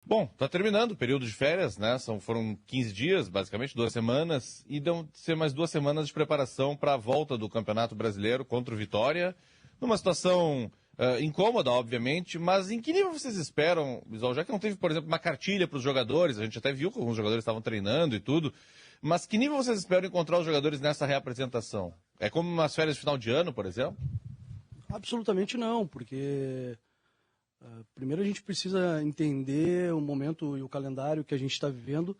Bom, está terminando o período de férias, né? Foram 15 dias, basicamente, 2 semanas, e vão ser mais 2 semanas de preparação para a volta do Campeonato Brasileiro contra o Vitória, numa situação incômoda, obviamente, mas em que nível vocês esperam, Bisol, já que não teve, por exemplo, uma cartilha para os jogadores, a gente até viu que alguns jogadores estavam treinando e tudo, mas que nível vocês esperam encontrar os jogadores nessa reapresentação? É como umas férias de final de ano, por exemplo? Absolutamente não, porque primeiro a gente precisa entender o momento e o calendário que a gente está vivendo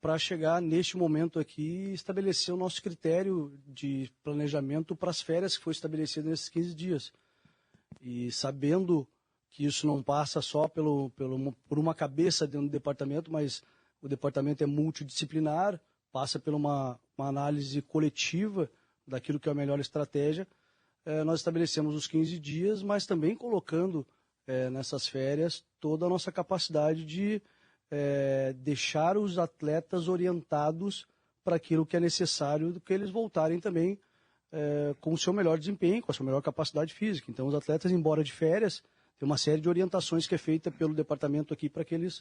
para chegar neste momento aqui e estabelecer o nosso critério de planejamento para as férias que foi estabelecido nesses 15 dias. E sabendo que isso não passa só por uma cabeça dentro do departamento, mas o departamento é multidisciplinar, passa por uma análise coletiva daquilo que é a melhor estratégia, nós estabelecemos os 15 dias, mas também colocando nessas férias toda a nossa capacidade de deixar os atletas orientados para aquilo que é necessário, que eles voltarem também com o seu melhor desempenho, com a sua melhor capacidade física. Então, os atletas, embora de férias, tem uma série de orientações que é feita pelo departamento aqui para que eles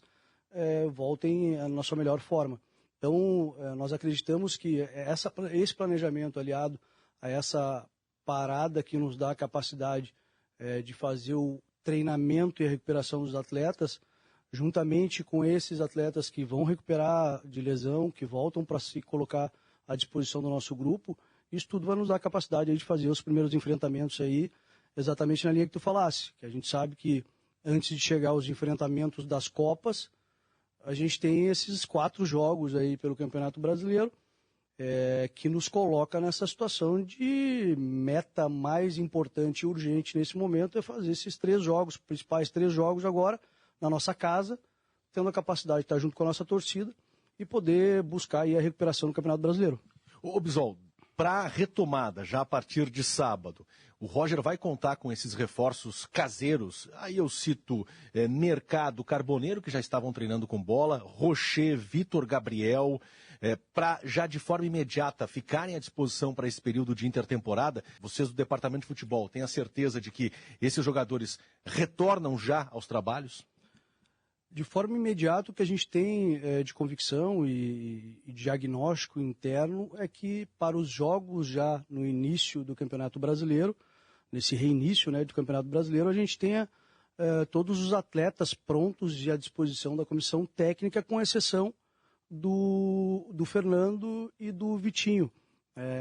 voltem na sua melhor forma. Então, nós acreditamos que esse planejamento aliado a essa parada que nos dá a capacidade de fazer o treinamento e a recuperação dos atletas, juntamente com esses atletas que vão recuperar de lesão, que voltam para se colocar à disposição do nosso grupo, isso tudo vai nos dar a capacidade aí de fazer os primeiros enfrentamentos aí, exatamente na linha que tu falasse, que a gente sabe que antes de chegar aos enfrentamentos das Copas, a gente tem esses 4 jogos aí pelo Campeonato Brasileiro, que nos coloca nessa situação de meta mais importante e urgente nesse momento é fazer esses 3 jogos, principais 3 jogos agora, na nossa casa, tendo a capacidade de estar junto com a nossa torcida e poder buscar aí a recuperação do Campeonato Brasileiro. Ô Bisol, para a retomada, já a partir de sábado, o Roger vai contar com esses reforços caseiros. Aí eu cito Mercado, Carboneiro, que já estavam treinando com bola, Rocher, Vitor Gabriel, para já de forma imediata ficarem à disposição para esse período de intertemporada. Vocês do Departamento de Futebol têm a certeza de que esses jogadores retornam já aos trabalhos? De forma imediata, o que a gente tem de convicção e diagnóstico interno é que para os jogos já no início do Campeonato Brasileiro, nesse reinício do Campeonato Brasileiro, a gente tenha todos os atletas prontos e à disposição da comissão técnica, com exceção do Fernando e do Vitinho,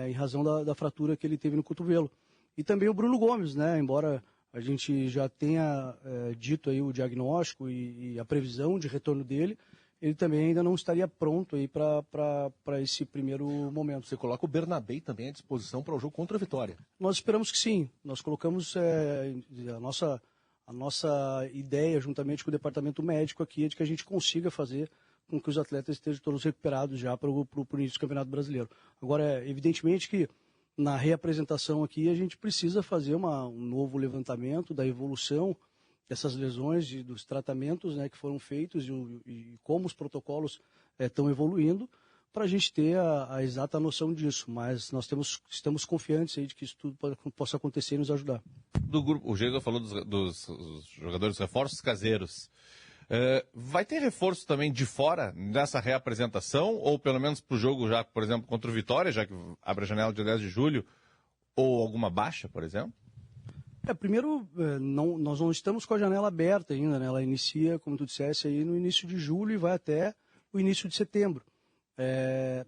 em razão da fratura que ele teve no cotovelo. E também o Bruno Gomes, embora a gente já tenha dito aí o diagnóstico e a previsão de retorno dele, ele também ainda não estaria pronto aí para esse primeiro momento. Você coloca o Bernabé também à disposição para o jogo contra a Vitória? Nós esperamos que sim. Nós colocamos a nossa ideia, juntamente com o departamento médico aqui, é de que a gente consiga fazer com que os atletas estejam todos recuperados já para o início do Campeonato Brasileiro. Agora, evidentemente que na reapresentação aqui a gente precisa fazer um novo levantamento da evolução dessas lesões, dos tratamentos que foram feitos e como os protocolos estão evoluindo, para a gente ter a exata noção disso. Mas nós estamos confiantes aí de que isso tudo possa acontecer e nos ajudar. Do grupo, o Diego falou dos jogadores reforços caseiros. Vai ter reforço também de fora nessa reapresentação, ou pelo menos para o jogo já, por exemplo, contra o Vitória, já que abre a janela de 10 de julho, ou alguma baixa, por exemplo? Primeiro, nós não estamos com a janela aberta ainda, Ela inicia, como tu dissesse, aí no início de julho e vai até o início de setembro.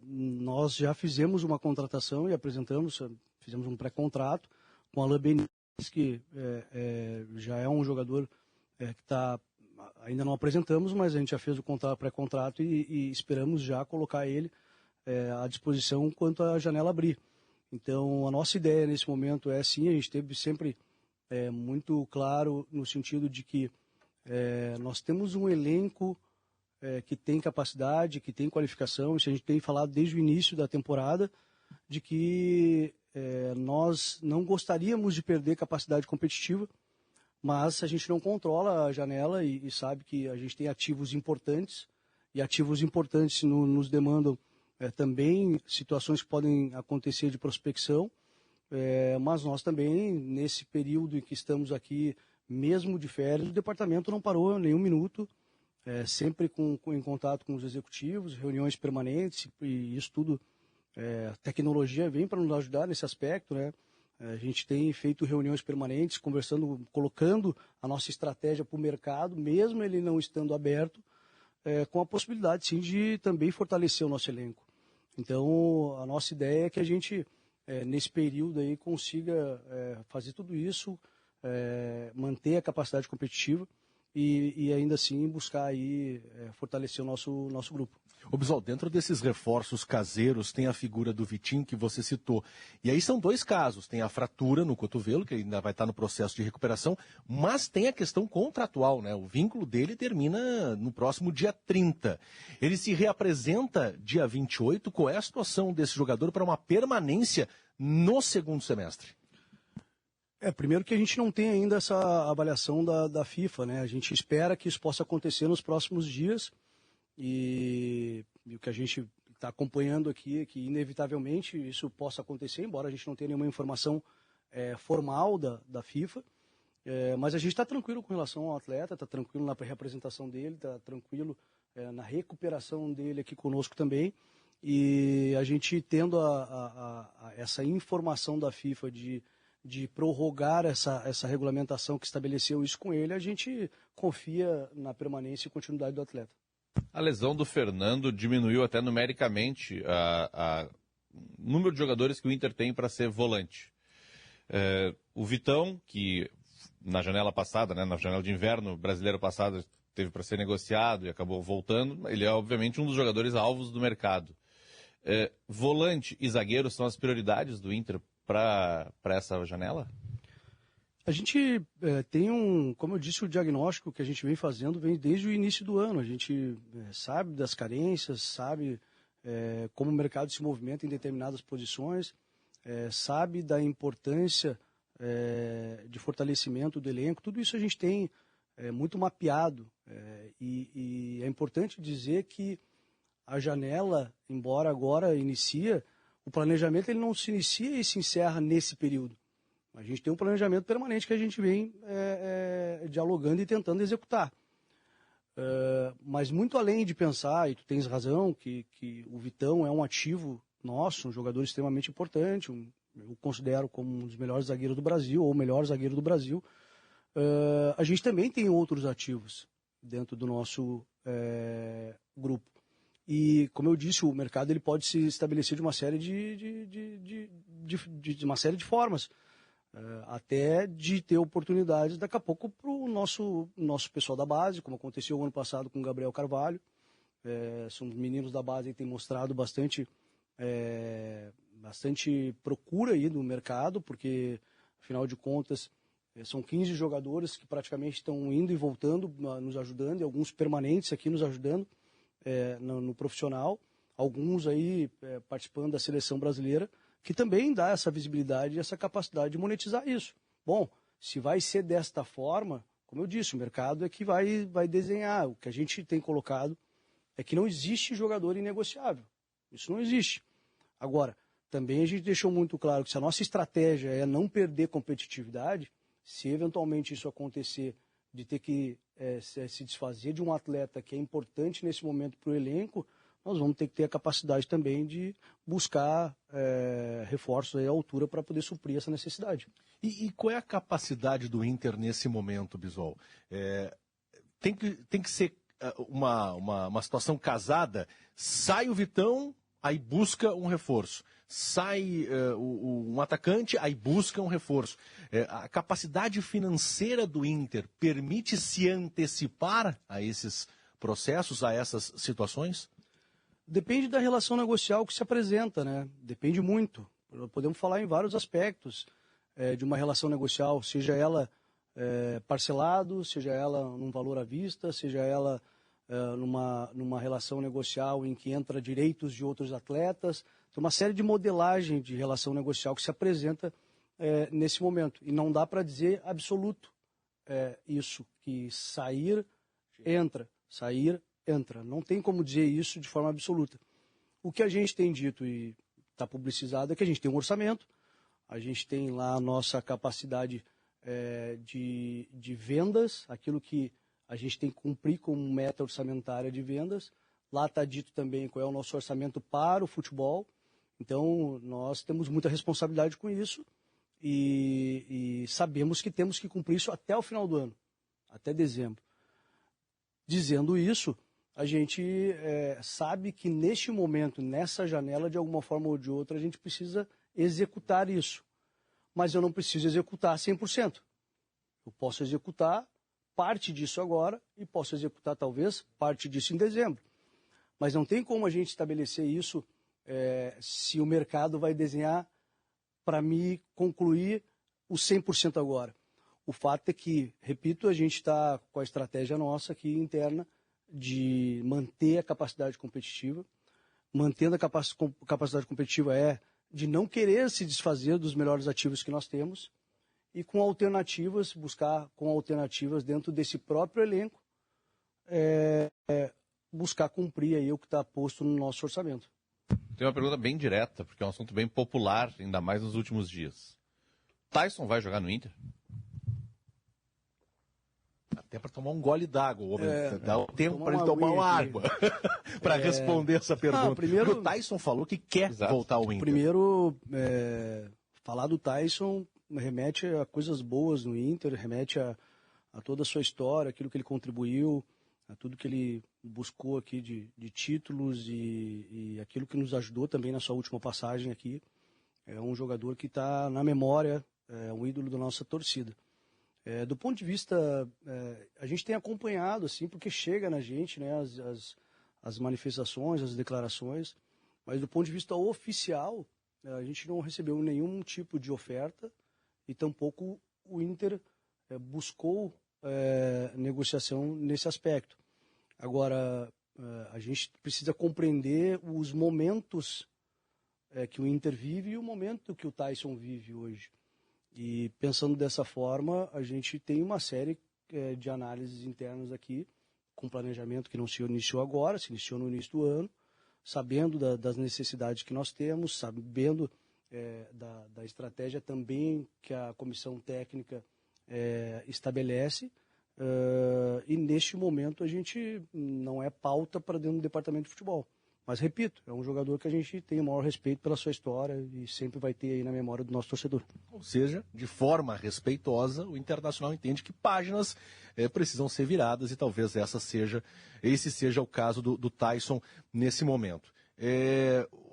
Nós já fizemos uma contratação e fizemos um pré-contrato com o Alain Benítez, que já é um jogador que está... Ainda não apresentamos, mas a gente já fez o pré-contrato e esperamos já colocar ele à disposição quanto a janela abrir. Então, a nossa ideia nesse momento a gente teve sempre muito claro no sentido de que nós temos um elenco que tem capacidade, que tem qualificação, isso a gente tem falado desde o início da temporada, de que nós não gostaríamos de perder capacidade competitiva, mas a gente não controla a janela e sabe que a gente tem ativos importantes, e ativos importantes nos demandam também situações que podem acontecer de prospecção, mas nós também, nesse período em que estamos aqui, mesmo de férias, o departamento não parou nenhum minuto sempre em contato com os executivos, reuniões permanentes, e isso tudo, a tecnologia vem para nos ajudar nesse aspecto, né? A gente tem feito reuniões permanentes, conversando, colocando a nossa estratégia para o mercado, mesmo ele não estando aberto, com a possibilidade, sim, de também fortalecer o nosso elenco. Então, a nossa ideia é que a gente, nesse período aí, consiga fazer tudo isso, manter a capacidade competitiva e ainda assim buscar aí fortalecer o nosso grupo. Ô Bisol, dentro desses reforços caseiros tem a figura do Vitinho que você citou. E aí são dois casos. Tem a fratura no cotovelo, que ainda vai estar no processo de recuperação, mas tem a questão contratual, né? O vínculo dele termina no próximo dia 30. Ele se reapresenta dia 28. Qual é a situação desse jogador para uma permanência no segundo semestre? Primeiro que a gente não tem ainda essa avaliação da FIFA, né? A gente espera que isso possa acontecer nos próximos dias e o que a gente está acompanhando aqui é que, inevitavelmente, isso possa acontecer, embora a gente não tenha nenhuma informação formal da FIFA, mas a gente está tranquilo com relação ao atleta, está tranquilo na representação dele, está tranquilo na recuperação dele aqui conosco também, e a gente tendo essa informação da FIFA de prorrogar essa regulamentação que estabeleceu isso com ele, a gente confia na permanência e continuidade do atleta. A lesão do Fernando diminuiu até numericamente o número de jogadores que o Inter tem para ser volante. O Vitão, que na janela passada, né, na janela de inverno brasileiro passado, teve para ser negociado e acabou voltando, ele é obviamente um dos jogadores alvos do mercado. Volante e zagueiro são as prioridades do Inter para essa janela? A gente tem como eu disse, o diagnóstico que a gente vem fazendo vem desde o início do ano. A gente sabe das carências, sabe como o mercado se movimenta em determinadas posições, sabe da importância de fortalecimento do elenco. Tudo isso a gente tem muito mapeado. E é importante dizer que a janela, embora agora inicia, o planejamento ele não se inicia e se encerra nesse período. A gente tem um planejamento permanente que a gente vem dialogando e tentando executar. Mas muito além de pensar, e tu tens razão, que o Vitão é um ativo nosso, um jogador extremamente importante, eu considero como um dos melhores zagueiros do Brasil, ou o melhor zagueiro do Brasil, a gente também tem outros ativos dentro do nosso grupo. E, como eu disse, o mercado ele pode se estabelecer de uma série de uma série de formas. Até de ter oportunidades daqui a pouco para o nosso pessoal da base, como aconteceu o ano passado com o Gabriel Carvalho. São meninos da base que têm mostrado bastante procura aí no mercado, porque, afinal de contas, são 15 jogadores que praticamente estão indo e voltando, nos ajudando, e alguns permanentes aqui nos ajudando no profissional, alguns aí participando da seleção brasileira, que também dá essa visibilidade e essa capacidade de monetizar isso. Bom, se vai ser desta forma, como eu disse, o mercado é que vai desenhar. O que a gente tem colocado é que não existe jogador inegociável. Isso não existe. Agora, também a gente deixou muito claro que se a nossa estratégia é não perder competitividade, se eventualmente isso acontecer, de ter que se desfazer de um atleta que é importante nesse momento para o elenco, nós vamos ter que ter a capacidade também de buscar reforços à altura para poder suprir essa necessidade. E qual é a capacidade do Inter nesse momento, Bisol? Tem que ser uma situação casada. Sai o Vitão, aí busca um reforço. Sai um atacante, aí busca um reforço. A capacidade financeira do Inter permite se antecipar a esses processos, a essas situações? Depende da relação negocial que se apresenta, né? Depende muito. Podemos falar em vários aspectos de uma relação negocial, seja ela parcelado, seja ela num valor à vista, seja ela numa relação negocial em que entra direitos de outros atletas. Tem uma série de modelagem de relação negocial que se apresenta nesse momento. E não dá para dizer absoluto isso, que sair, entra, sair, entra. Não tem como dizer isso de forma absoluta. O que a gente tem dito e está publicizado é que a gente tem um orçamento, a gente tem lá a nossa capacidade de vendas, aquilo que A gente tem que cumprir com meta orçamentária de vendas. Lá está dito também qual é o nosso orçamento para o futebol. Então, nós temos muita responsabilidade com isso e sabemos que temos que cumprir isso até o final do ano, até dezembro. Dizendo isso, a gente sabe que neste momento, nessa janela, de alguma forma ou de outra, a gente precisa executar isso. Mas eu não preciso executar 100%. Eu posso executar parte disso agora e posso executar talvez parte disso em dezembro. Mas não tem como a gente estabelecer isso se o mercado vai desenhar para me concluir o 100% agora. O fato é que, repito, a gente está com a estratégia nossa aqui interna de manter a capacidade competitiva. Mantendo a capacidade competitiva de não querer se desfazer dos melhores ativos que nós temos e com alternativas, buscar com alternativas dentro desse próprio elenco, buscar cumprir aí o que está posto no nosso orçamento. Tem uma pergunta bem direta, porque é um assunto bem popular, ainda mais nos últimos dias. Tyson vai jogar no Inter? Até para tomar um gole d'água, dá um tempo para ele tomar uma água para responder essa pergunta. Primeiro, o Tyson falou que quer voltar ao Inter. Primeiro, falar do Tyson remete a coisas boas no Inter, remete a toda a sua história, aquilo que ele contribuiu, a tudo que ele buscou aqui de títulos e aquilo que nos ajudou também na sua última passagem aqui. É um jogador que está na memória, é um ídolo da nossa torcida. Do ponto de vista, a gente tem acompanhado, assim, porque chega na gente, né, as manifestações, as declarações, mas do ponto de vista oficial, a gente não recebeu nenhum tipo de oferta e tampouco o Inter buscou negociação nesse aspecto. Agora, a gente precisa compreender os momentos que o Inter vive e o momento que o Tyson vive hoje. E pensando dessa forma, a gente tem uma série de análises internas aqui, com planejamento que não se iniciou agora, se iniciou no início do ano, sabendo das necessidades que nós temos, sabendo da estratégia também que a comissão técnica estabelece. E neste momento a gente não é pauta para dentro do departamento de futebol. Mas, repito, é um jogador que a gente tem o maior respeito pela sua história e sempre vai ter aí na memória do nosso torcedor. Ou seja, de forma respeitosa, o Internacional entende que páginas precisam ser viradas e talvez esse seja o caso do Tyson nesse momento.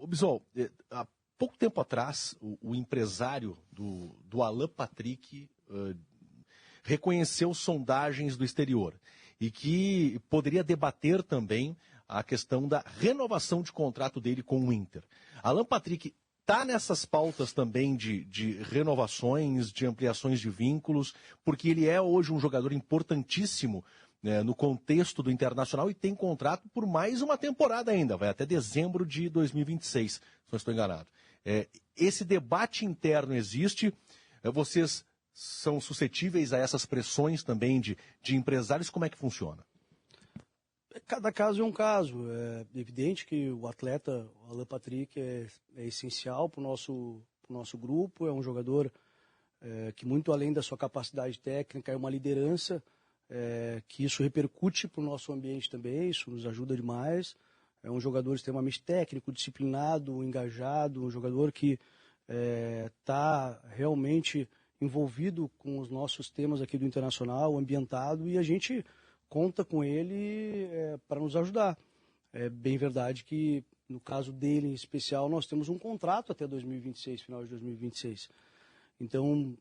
Bisol, há pouco tempo atrás, o empresário do Alan Patrick reconheceu sondagens do exterior e que poderia debater também a questão da renovação de contrato dele com o Inter. Alan Patrick está nessas pautas também de renovações, de ampliações de vínculos, porque ele é hoje um jogador importantíssimo, né, no contexto do Internacional e tem contrato por mais uma temporada ainda, vai até dezembro de 2026, se não estou enganado. Esse debate interno existe, vocês são suscetíveis a essas pressões também de empresários, como é que funciona? Cada caso é um caso. É evidente que o atleta, o Alan Patrick, é essencial para o nosso grupo, é um jogador que, muito além da sua capacidade técnica, é uma liderança, que isso repercute para o nosso ambiente também, isso nos ajuda demais. É um jogador extremamente técnico, disciplinado, engajado, um jogador que está realmente envolvido com os nossos temas aqui do Internacional, ambientado, e a gente conta com ele para nos ajudar. É bem verdade que, no caso dele em especial, nós temos um contrato até 2026, final de 2026. Então,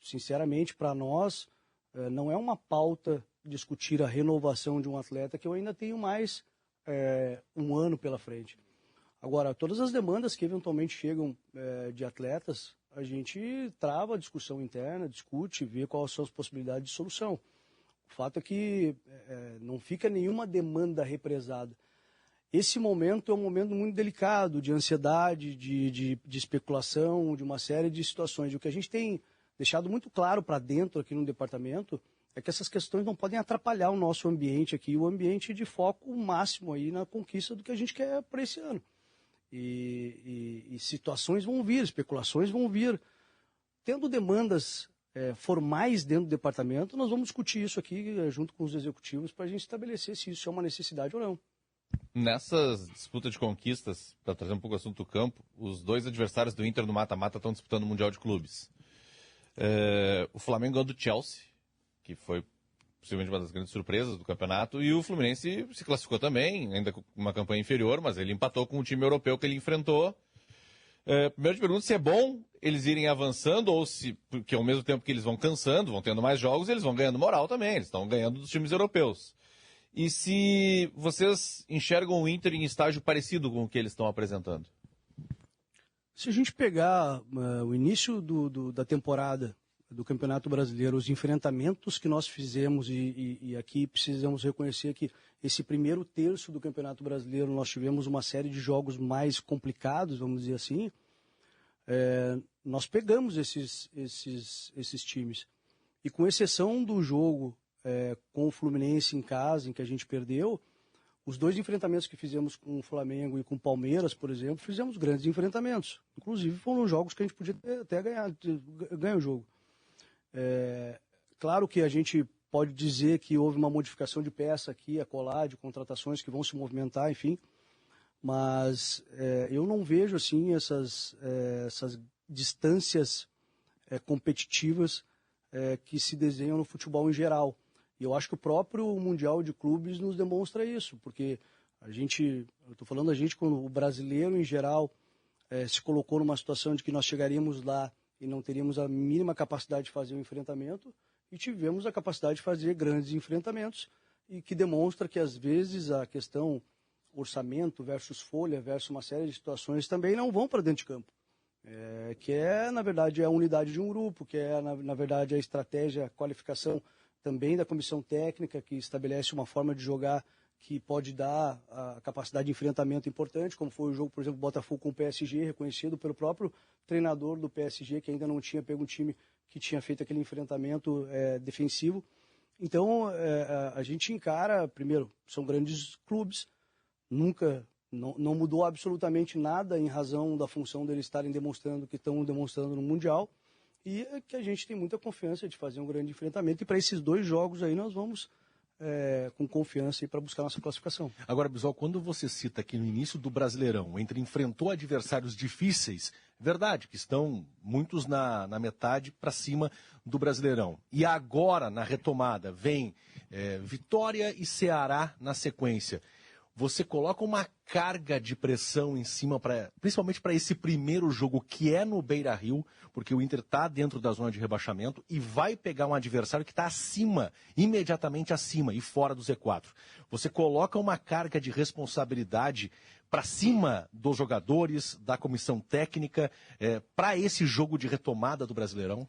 sinceramente, para nós, não é uma pauta discutir a renovação de um atleta, que eu ainda tenho mais um ano pela frente. Agora, todas as demandas que eventualmente chegam de atletas, a gente trava a discussão interna, discute, vê quais são as possibilidades de solução. O fato é que não fica nenhuma demanda represada. Esse momento é um momento muito delicado, de ansiedade, de especulação, de uma série de situações. E o que a gente tem deixado muito claro para dentro aqui no departamento é que essas questões não podem atrapalhar o nosso ambiente aqui, o ambiente de foco máximo aí na conquista do que a gente quer para esse ano. E situações vão vir, especulações vão vir. Tendo demandas formais dentro do departamento, nós vamos discutir isso aqui junto com os executivos para a gente estabelecer se isso é uma necessidade ou não. Nessas disputas de conquistas, para trazer um pouco o assunto do campo, os 2 adversários do Inter no mata-mata estão disputando o Mundial de Clubes. O Flamengo ganhou do Chelsea, que foi possivelmente uma das grandes surpresas do campeonato, e o Fluminense se classificou também, ainda com uma campanha inferior, mas ele empatou com o time europeu que ele enfrentou. Primeiro te pergunto se é bom eles irem avançando, ou se, porque ao mesmo tempo que eles vão cansando, vão tendo mais jogos, eles vão ganhando moral também, eles estão ganhando dos times europeus. E se vocês enxergam o Inter em estágio parecido com o que eles estão apresentando? Se a gente pegar o início da temporada do Campeonato Brasileiro, os enfrentamentos que nós fizemos, e aqui precisamos reconhecer que esse primeiro terço do Campeonato Brasileiro nós tivemos uma série de jogos mais complicados, vamos dizer assim, nós pegamos esses times. E com exceção do jogo com o Fluminense em casa, em que a gente perdeu, os 2 enfrentamentos que fizemos com o Flamengo e com o Palmeiras, por exemplo, fizemos grandes enfrentamentos. Inclusive foram jogos que a gente podia até ganhar o jogo. Claro que a gente pode dizer que houve uma modificação de peça aqui, acolá, de contratações que vão se movimentar, enfim, mas eu não vejo assim essas distâncias competitivas que se desenham no futebol em geral. E eu acho que o próprio Mundial de Clubes nos demonstra isso, porque eu estou falando quando o brasileiro em geral se colocou numa situação de que nós chegaríamos lá e não teríamos a mínima capacidade de fazer um enfrentamento, e tivemos a capacidade de fazer grandes enfrentamentos, e que demonstra que, às vezes, a questão orçamento versus folha, versus uma série de situações, também não vão para dentro de campo. Que na verdade, a unidade de um grupo, que na verdade, a estratégia, a qualificação também da comissão técnica, que estabelece uma forma de jogar que pode dar a capacidade de enfrentamento importante, como foi o jogo, por exemplo, Botafogo com o PSG, reconhecido pelo próprio treinador do PSG, que ainda não tinha pego um time que tinha feito aquele enfrentamento defensivo. Então, a gente encara, primeiro, são grandes clubes, não mudou absolutamente nada em razão da função deles estarem demonstrando o que estão demonstrando no Mundial, e que a gente tem muita confiança de fazer um grande enfrentamento, e para esses 2 jogos aí nós vamos com confiança para buscar nossa classificação. Agora, Bisol, quando você cita aqui no início do Brasileirão, enfrentou adversários difíceis, é verdade que estão muitos na metade para cima do Brasileirão. E agora, na retomada, vem Vitória e Ceará na sequência. Você coloca uma carga de pressão em cima, principalmente para esse primeiro jogo, que é no Beira-Rio, porque o Inter está dentro da zona de rebaixamento e vai pegar um adversário que está acima, imediatamente acima e fora do Z4. Você coloca uma carga de responsabilidade para cima dos jogadores, da comissão técnica, para esse jogo de retomada do Brasileirão?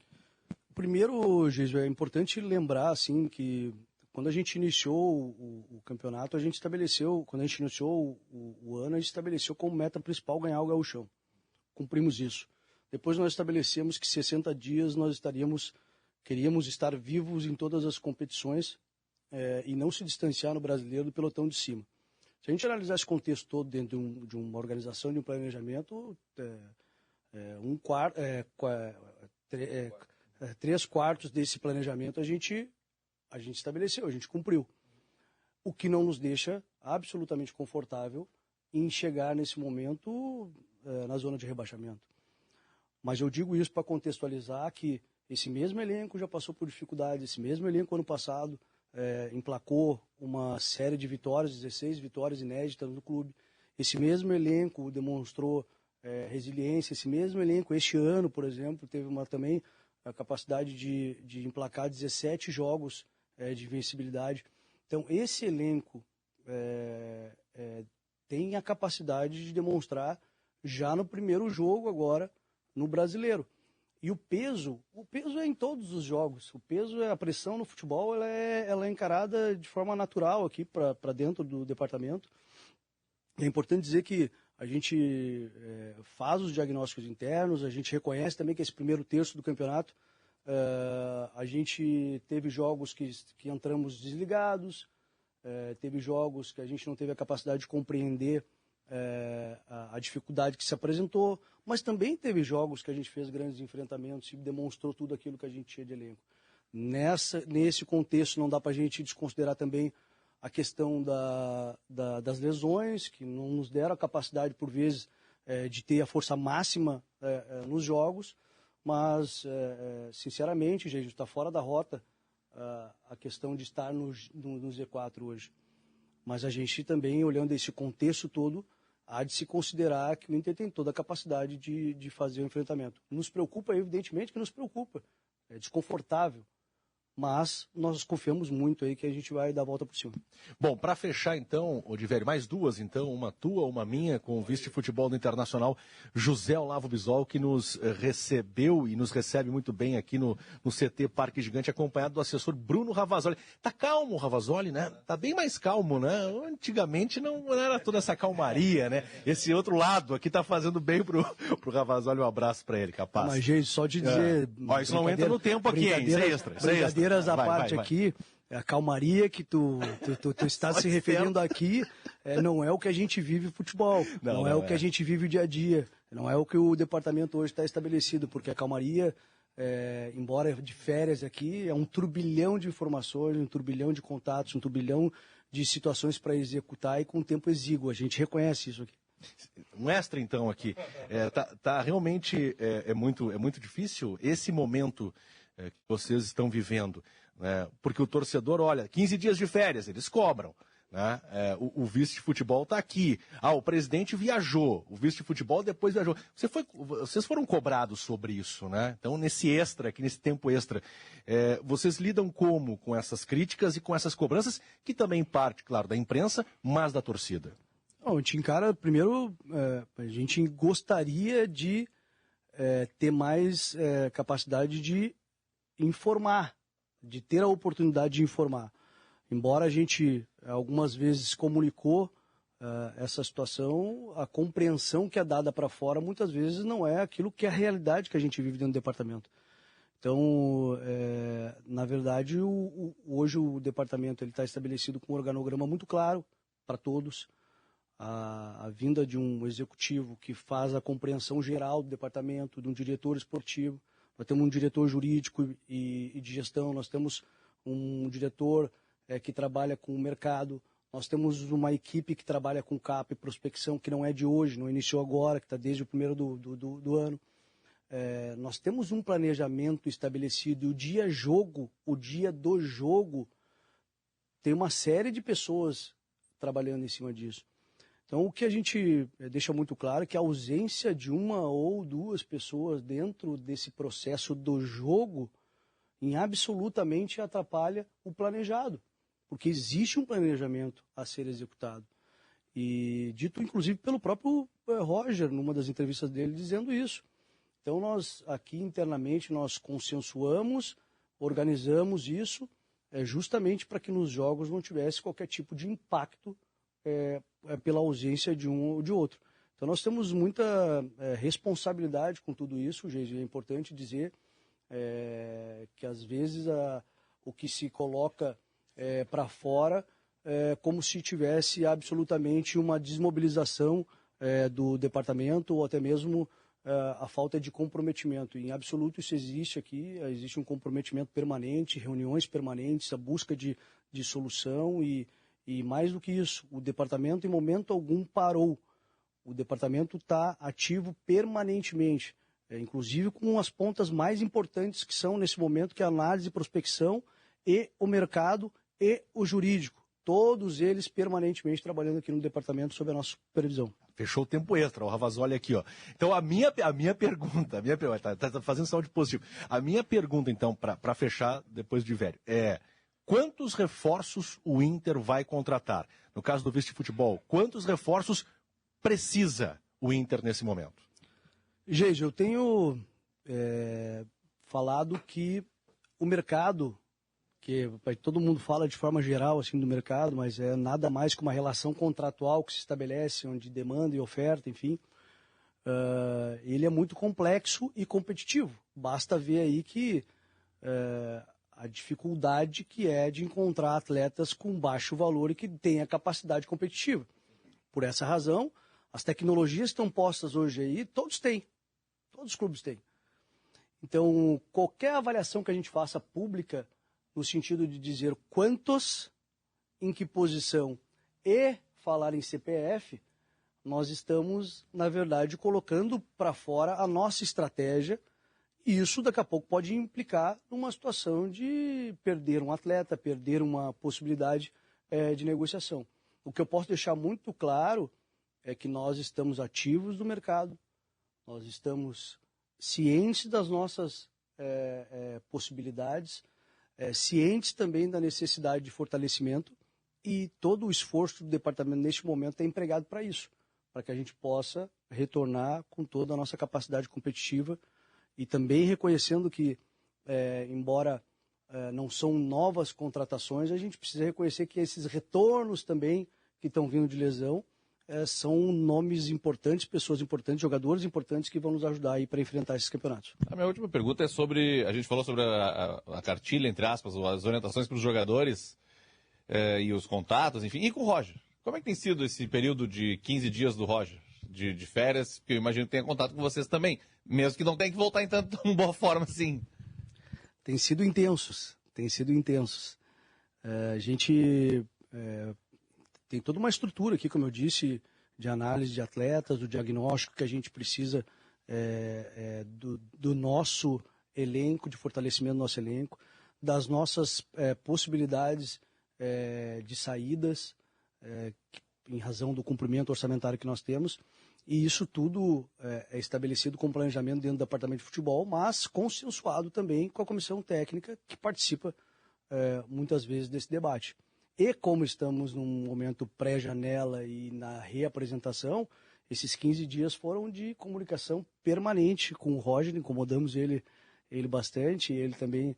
Primeiro, Gisele, é importante lembrar assim, que quando a gente iniciou o campeonato, a gente estabeleceu, quando a gente iniciou o ano, a gente estabeleceu como meta principal ganhar o Gauchão. Cumprimos isso. Depois nós estabelecemos que 60 dias nós queríamos estar vivos em todas as competições e não se distanciar no brasileiro do pelotão de cima. Se a gente analisar esse contexto todo dentro de uma organização, de um planejamento, 3/4 desse planejamento a gente estabeleceu, a gente cumpriu. O que não nos deixa absolutamente confortável em chegar nesse momento na zona de rebaixamento. Mas eu digo isso para contextualizar que esse mesmo elenco já passou por dificuldades, esse mesmo elenco ano passado emplacou uma série de vitórias, 16 vitórias inéditas no clube. Esse mesmo elenco demonstrou resiliência, esse mesmo elenco este ano, por exemplo, teve também a capacidade de emplacar 17 jogos de invencibilidade. Então, esse elenco tem a capacidade de demonstrar já no primeiro jogo agora no Brasileiro. E o peso é em todos os jogos. O peso, a pressão no futebol, ela é encarada de forma natural aqui para dentro do departamento. É importante dizer que a gente faz os diagnósticos internos, a gente reconhece também que esse primeiro terço do campeonato a gente teve jogos que entramos desligados, teve jogos que a gente não teve a capacidade de compreender a dificuldade que se apresentou, mas também teve jogos que a gente fez grandes enfrentamentos e demonstrou tudo aquilo que a gente tinha de elenco. Nesse contexto, não dá para a gente desconsiderar também a questão das lesões, que não nos deram a capacidade, por vezes, de ter a força máxima nos jogos, mas, sinceramente, gente, está fora da rota a questão de estar no Z4 hoje. Mas a gente também, olhando esse contexto todo, há de se considerar que o Inter tem toda a capacidade de fazer o enfrentamento. Nos preocupa, evidentemente que nos preocupa. É desconfortável. Mas nós confiamos muito aí que a gente vai dar a volta por cima. Bom, para fechar então, Odivério, mais duas então, uma tua, uma minha, com o vice-futebol do Internacional, José Olavo Bisol, que nos recebeu e nos recebe muito bem aqui no CT Parque Gigante, acompanhado do assessor Bruno Ravazoli. Tá calmo o Ravazoli, né? Tá bem mais calmo, né? Antigamente não era toda essa calmaria, né? Esse outro lado aqui tá fazendo bem pro Ravazoli, um abraço para ele, capaz. Mas, gente, só de dizer... Isso não entra no tempo aqui, hein? Isso é extra. Brincadeiras à parte aqui, a calmaria que tu está se referindo aqui não é o que a gente vive futebol, não é o que a gente vive o dia a dia, não é o que o departamento hoje está estabelecido, porque a calmaria, embora de férias aqui, é um turbilhão de informações, um turbilhão de contatos, um turbilhão de situações para executar e com tempo exíguo, a gente reconhece isso aqui. Um extra então aqui, realmente muito difícil esse momento que vocês estão vivendo, né? Porque o torcedor, olha, 15 dias de férias, eles cobram, né? O vice de futebol está aqui. O presidente viajou, o vice de futebol depois viajou. Vocês foram cobrados sobre isso, né? Então, nesse extra, aqui nesse tempo extra, vocês lidam como com essas críticas e com essas cobranças, que também parte, claro, da imprensa, mas da torcida? Bom, a gente encara, primeiro, a gente gostaria de ter mais capacidade de informar, de ter a oportunidade de informar. Embora a gente algumas vezes comunicou essa situação, a compreensão que é dada para fora muitas vezes não é aquilo que é a realidade que a gente vive dentro do departamento. Então, na verdade, hoje o departamento está estabelecido com um organograma muito claro para todos. A vinda de um executivo que faz a compreensão geral do departamento, de um diretor esportivo. Nós temos um diretor jurídico e de gestão, nós temos um diretor que trabalha com o mercado, nós temos uma equipe que trabalha com CAP e prospecção, que não é de hoje, não iniciou agora, que está desde o primeiro do ano. Nós temos um planejamento estabelecido e o dia do jogo, tem uma série de pessoas trabalhando em cima disso. Então, o que a gente deixa muito claro é que a ausência de uma ou duas pessoas dentro desse processo do jogo absolutamente atrapalha o planejado, porque existe um planejamento a ser executado. E dito, inclusive, pelo próprio Roger, numa das entrevistas dele, dizendo isso. Então, nós, aqui internamente, nós consensuamos, organizamos isso, justamente para que nos jogos não tivesse qualquer tipo de impacto pela ausência de um ou de outro. Então nós temos muita responsabilidade com tudo isso, gente. É importante dizer que às vezes o que se coloca para fora é como se tivesse absolutamente uma desmobilização do departamento ou até mesmo a falta de comprometimento. Em absoluto isso existe aqui, existe um comprometimento permanente, reuniões permanentes, a busca de solução e mais do que isso, o departamento em momento algum parou. O departamento está ativo permanentemente, inclusive com as pontas mais importantes que são nesse momento, que é a análise e prospecção e o mercado e o jurídico. Todos eles permanentemente trabalhando aqui no departamento sob a nossa supervisão. Fechou o tempo extra, o Ravazoli aqui, ó. Então a minha pergunta, tá fazendo sinal de positivo. A minha pergunta, então, para fechar depois de velho, quantos reforços o Inter vai contratar? No caso do vice-futebol, quantos reforços precisa o Inter nesse momento? Gente, eu tenho falado que o mercado, que todo mundo fala de forma geral assim do mercado, mas é nada mais que uma relação contratual que se estabelece, onde demanda e oferta, enfim, ele é muito complexo e competitivo. Basta ver aí que a dificuldade que é de encontrar atletas com baixo valor e que tenha capacidade competitiva. Por essa razão, As tecnologias que estão postas hoje aí, todos têm. Todos os clubes têm. Então, qualquer avaliação que a gente faça pública, no sentido de dizer quantos, em que posição e falar em CPF, nós estamos, na verdade, colocando para fora a nossa estratégia. E isso, daqui a pouco, pode implicar numa situação de perder um atleta, perder uma possibilidade de negociação. O que eu posso deixar muito claro é que nós estamos ativos no mercado, nós estamos cientes das nossas possibilidades, cientes também da necessidade de fortalecimento, e todo o esforço do departamento neste momento é empregado para isso, para que a gente possa retornar com toda a nossa capacidade competitiva e também reconhecendo que, embora não são novas contratações, a gente precisa reconhecer que esses retornos também que estão vindo de lesão são nomes importantes, pessoas importantes, jogadores importantes que vão nos ajudar aí para enfrentar esses campeonatos. A minha última pergunta é sobre, a gente falou sobre a cartilha, entre aspas, as orientações para os jogadores e os contatos, enfim, e com o Roger. Como é que tem sido esse período de 15 dias do Roger, de férias, que eu imagino que tenha contato com vocês também, mesmo que não tenha que voltar em tão boa forma assim? Tem sido intensos. A gente tem toda uma estrutura aqui, como eu disse, de análise de atletas, do diagnóstico que a gente precisa do nosso elenco, de fortalecimento do nosso elenco, das nossas possibilidades de saídas, em razão do cumprimento orçamentário que nós temos, e isso tudo é estabelecido com planejamento dentro do departamento de futebol, mas consensuado também com a comissão técnica que participa muitas vezes desse debate. E como estamos num momento pré-janela e na reapresentação, esses 15 dias foram de comunicação permanente com o Roger, incomodamos ele bastante, ele também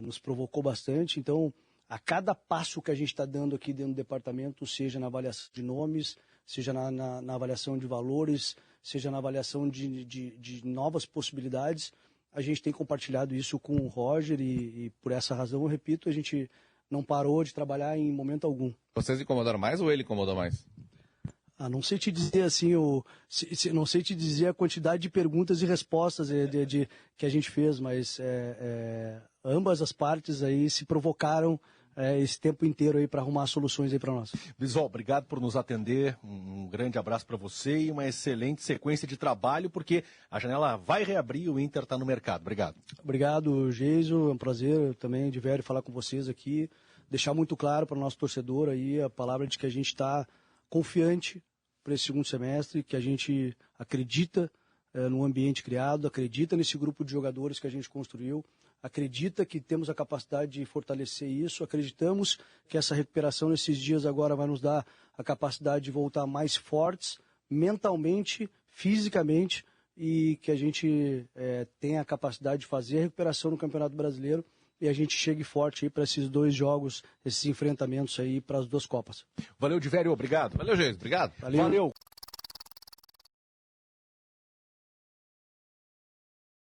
nos provocou bastante. Então, a cada passo que a gente está dando aqui dentro do departamento, seja na avaliação de nomes, seja na avaliação de valores, seja na avaliação de novas possibilidades, a gente tem compartilhado isso com o Roger e por essa razão, eu repito, a gente não parou de trabalhar em momento algum. Vocês incomodaram mais ou ele incomodou mais? Não sei te dizer assim, não sei te dizer a quantidade de perguntas e respostas que a gente fez, mas ambas as partes aí se provocaram esse tempo inteiro aí para arrumar soluções aí para nós. Bisol, obrigado por nos atender, um grande abraço para você e uma excelente sequência de trabalho, porque a janela vai reabrir e o Inter está no mercado. Obrigado. Obrigado, Geiso, é um prazer também, de velho, falar com vocês aqui, deixar muito claro para o nosso torcedor aí a palavra de que a gente está confiante para esse segundo semestre, que a gente acredita no ambiente criado, acredita nesse grupo de jogadores que a gente construiu, acredita que temos a capacidade de fortalecer isso, acreditamos que essa recuperação nesses dias agora vai nos dar a capacidade de voltar mais fortes, mentalmente, fisicamente, e que a gente tenha a capacidade de fazer a recuperação no Campeonato Brasileiro e a gente chegue forte aí para esses 2 jogos, esses enfrentamentos aí para as 2 Copas. Valeu, Divério, obrigado. Valeu, gente, obrigado. Valeu.